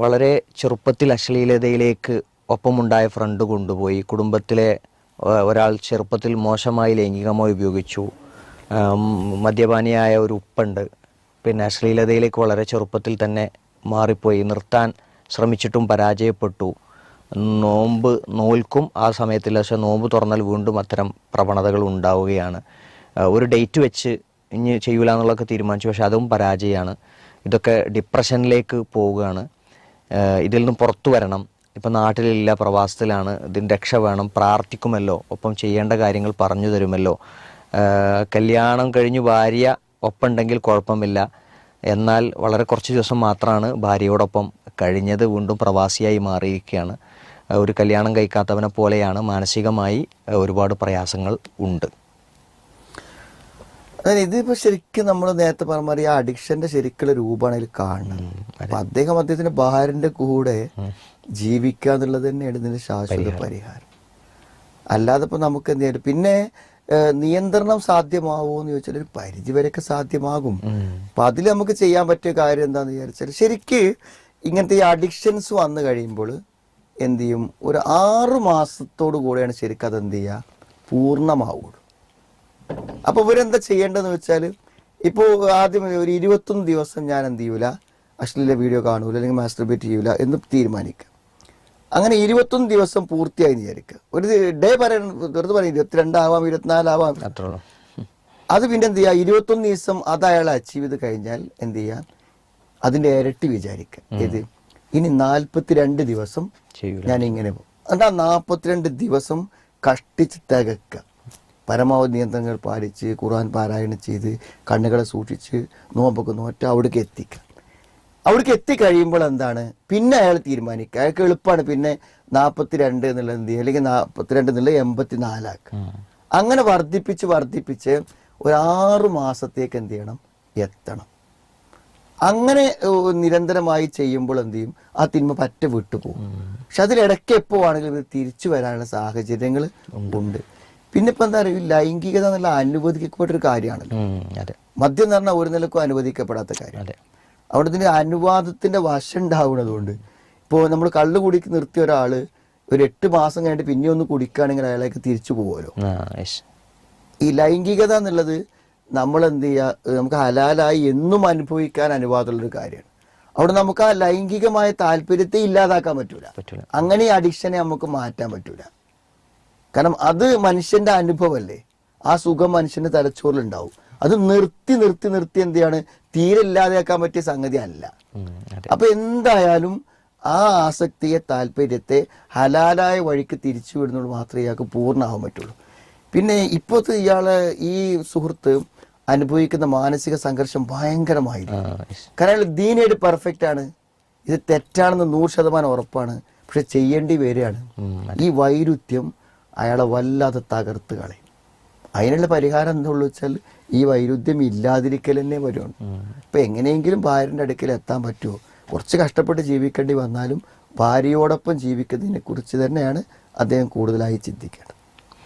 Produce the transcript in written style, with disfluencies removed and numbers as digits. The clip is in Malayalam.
വളരെ ചെറുപ്പത്തിൽ അശ്ലീലതയിലേക്ക് ഒപ്പമുണ്ടായ ഫ്രണ്ട് കൊണ്ടുപോയി. കുടുംബത്തിലെ ഒരാൾ ചെറുപ്പത്തിൽ മോശമായി ലൈംഗികമായി ഉപയോഗിച്ചു. മദ്യപാനിയായ ഒരു ഉപ്പുണ്ട്. പിന്നെ അശ്ലീലതയിലേക്ക് വളരെ ചെറുപ്പത്തിൽ തന്നെ മാറിപ്പോയി. നിർത്താൻ ശ്രമിച്ചിട്ടും പരാജയപ്പെട്ടു. നോമ്പ് നോൽക്കും ആ സമയത്തിൽ, പക്ഷെ നോമ്പ് തുറന്നാൽ വീണ്ടും അത്തരം പ്രവണതകൾ ഉണ്ടാവുകയാണ്. ഒരു ഡേറ്റ് വെച്ച് ഇനി ചെയ്യൂല എന്നുള്ളതൊക്കെ തീരുമാനിച്ചു, പക്ഷെ അതും പരാജയമാണ്. ഇതൊക്കെ ഡിപ്രഷനിലേക്ക് പോവുകയാണ്. ഇതിൽ നിന്നും പുറത്തു വരണം. ഇപ്പം നാട്ടിലില്ല, പ്രവാസത്തിലാണ്. ഇതിന് രക്ഷ വേണം. പ്രാർത്ഥിക്കുമല്ലോ, ഒപ്പം ചെയ്യേണ്ട കാര്യങ്ങൾ പറഞ്ഞു തരുമല്ലോ. കല്യാണം കഴിഞ്ഞു ഭാര്യ ഒപ്പമുണ്ടെങ്കിൽ കുഴപ്പമില്ല. എന്നാൽ വളരെ കുറച്ച് ദിവസം മാത്രമാണ് ഭാര്യയോടൊപ്പം കഴിഞ്ഞത്. വീണ്ടും പ്രവാസിയായി മാറിയിരിക്കുകയാണ്. ഒരു കല്യാണം കഴിക്കാത്തവനെ പോലെയാണ്. മാനസികമായി ഒരുപാട് പ്രയാസങ്ങൾ ഉണ്ട്. ഇതിപ്പോ ശരിക്കും നമ്മൾ നേരത്തെ പറഞ്ഞ മാതിരി ആ അഡിക്ഷന്റെ ശരിക്കുള്ള രൂപമാണ് ഇതിൽ കാണുന്നത്. അപ്പൊ അദ്ദേഹത്തിന്റെ ഭാര്യന്റെ കൂടെ ജീവിക്കുക എന്നുള്ളത് തന്നെയാണ് ഇതിന്റെ ശാശ്വത പരിഹാരം. അല്ലാതെ ഇപ്പൊ നമുക്ക് എന്ത് ചെയ്യാം. പിന്നെ നിയന്ത്രണം സാധ്യമാവോ എന്ന് ചോദിച്ചാൽ ഒരു പരിധി വരെയൊക്കെ സാധ്യമാകും. അപ്പൊ അതിൽ നമുക്ക് ചെയ്യാൻ പറ്റിയ കാര്യം എന്താന്ന് വിചാരിച്ചാൽ, ശരിക്ക് ഇങ്ങനത്തെ ഈ അഡിക്ഷൻസ് വന്നു കഴിയുമ്പോൾ എന്ത് ചെയ്യും, ഒരു 6 മാസത്തോടു കൂടെയാണ് ശരിക്കും അത് എന്ത് ചെയ്യുക, പൂർണ്ണമാവുള്ളൂ. അപ്പൊ ഇവരെന്താ ചെയ്യേണ്ടതെന്ന് വെച്ചാൽ, ഇപ്പോൾ ആദ്യം ഒരു 21 ദിവസം ഞാൻ എന്ത് ചെയ്യൂല, അശ്ലീല വീഡിയോ കാണൂല, അല്ലെങ്കിൽ മാസ്റ്റർബേറ്റ് ചെയ്യൂല എന്ന് തീരുമാനിക്കുക. അങ്ങനെ 21 ദിവസം പൂർത്തിയായി വിചാരിക്കുക. ഒരു ഡേ പറയാൻ വെറുതെ പറയും 22 ആവാം, 24 ആവാം. അത് പിന്നെ എന്ത് ചെയ്യുക, 21 ദിവസം അത് അയാൾ അച്ചീവ് ചെയ്ത് കഴിഞ്ഞാൽ എന്ത് ചെയ്യുക, അതിന്റെ ഇരട്ടി വിചാരിക്കുക. ഏത്, ഇനി 42 ദിവസം ഞാൻ ഇങ്ങനെ പോകും. എന്നിട്ട് ആ 42 ദിവസം കഷ്ടിച്ച് തികക്കുക. പരമാവധി നിയന്ത്രണങ്ങൾ പാലിച്ച്, ഖുർആൻ പാരായണം ചെയ്ത്, കണ്ണുകളെ സൂക്ഷിച്ച്, നോമ്പൊക്കെ നോറ്റ് അവിടേക്ക് എത്തിക്കുക. അവിടേക്ക് എത്തിക്കഴിയുമ്പോൾ എന്താണ്, പിന്നെ അയാൾ തീരുമാനിക്കുക. അയാൾക്ക് എളുപ്പമാണ്. പിന്നെ 42 എന്നുള്ളത് എന്ത് ചെയ്യുക, അല്ലെങ്കിൽ 42 എന്നുള്ളത് 84 ആക്കുക. അങ്ങനെ വർദ്ധിപ്പിച്ച് ഒരു 6 മാസത്തേക്ക് എന്ത് ചെയ്യണം, എത്തണം. അങ്ങനെ നിരന്തരമായി ചെയ്യുമ്പോൾ എന്ത് ചെയ്യും, ആ തിന്മ പറ്റ വിട്ടുപോകും. പക്ഷെ അതിലിടയ്ക്ക് എപ്പോൾ ആണെങ്കിലും ഇത് തിരിച്ചു വരാനുള്ള സാഹചര്യങ്ങൾ ഉണ്ട്. പിന്നെ ഇപ്പൊ എന്താ പറയുക, ലൈംഗികത എന്നുള്ള അനുവദിക്കപ്പെട്ടൊരു കാര്യമാണല്ലോ. മദ്യം എന്ന് പറഞ്ഞാൽ ഒരു നിലക്കും അനുവദിക്കപ്പെടാത്ത കാര്യം. അവിടെ ഇതിന്റെ അനുവാദത്തിന്റെ വശം ഉണ്ടാവുന്നതുകൊണ്ട്, ഇപ്പോൾ നമ്മൾ കള്ള് കുടിക്ക് നിർത്തിയ ഒരാള് ഒരു 8 മാസം കഴിഞ്ഞിട്ട് പിന്നെ ഒന്ന് കുടിക്കുകയാണെങ്കിൽ അയാളേക്ക് തിരിച്ചു പോകുമല്ലോ. ഈ ലൈംഗികത എന്നുള്ളത് നമ്മൾ എന്ത് ചെയ്യുക, നമുക്ക് ഹലാലായി എന്നും അനുഭവിക്കാൻ അനുവാദമുള്ളൊരു കാര്യമാണ്. അവിടെ നമുക്ക് ആ ലൈംഗികമായ താല്പര്യത്തെ ഇല്ലാതാക്കാൻ പറ്റൂല. അങ്ങനെ ഈ അഡിക്ഷനെ നമുക്ക് മാറ്റാൻ പറ്റൂല. കാരണം അത് മനുഷ്യന്റെ അനുഭവമല്ലേ. ആ സുഖം മനുഷ്യന്റെ തലച്ചോറിലുണ്ടാവും. അത് നിർത്തി എന്ത് ചെയ്യാണ്, തീരെ ഇല്ലാതെയാക്കാൻ പറ്റിയ സംഗതി അല്ല. അപ്പൊ എന്തായാലും ആ ആസക്തിയെ, താല്പര്യത്തെ ഹലാലായ വഴിക്ക് തിരിച്ചു വിടുന്നത് മാത്രമേ ഇയാൾക്ക് പൂർണ്ണമാകാൻ പറ്റുള്ളൂ. പിന്നെ ഇപ്പോഴത്തെ ഇയാള് ഈ സുഹൃത്ത് അനുഭവിക്കുന്ന മാനസിക സംഘർഷം ഭയങ്കരമായിരുന്നു. കാരണം അയാൾ ദീനായിട്ട് പെർഫെക്റ്റ് ആണ്, ഇത് തെറ്റാണെന്ന് 100% ഉറപ്പാണ്. പക്ഷെ ചെയ്യേണ്ടി വരികയാണ്. ഈ വൈരുദ്ധ്യം അയാളെ വല്ലാതെ തകർത്ത് കളയും. അതിനുള്ള പരിഹാരം എന്താണെന്ന് വെച്ചാൽ ഈ വൈരുദ്ധ്യം ഇല്ലാതിരിക്കൽ തന്നെ വരുവാണ്. ഇപ്പൊ എങ്ങനെയെങ്കിലും ഭാര്യന്റെ അടുക്കൽ എത്താൻ പറ്റുമോ, കുറച്ച് കഷ്ടപ്പെട്ട് ജീവിക്കേണ്ടി വന്നാലും ഭാര്യയോടൊപ്പം ജീവിക്കുന്നതിനെ കുറിച്ച് തന്നെയാണ് അദ്ദേഹം കൂടുതലായി ചിന്തിക്കേണ്ടത്.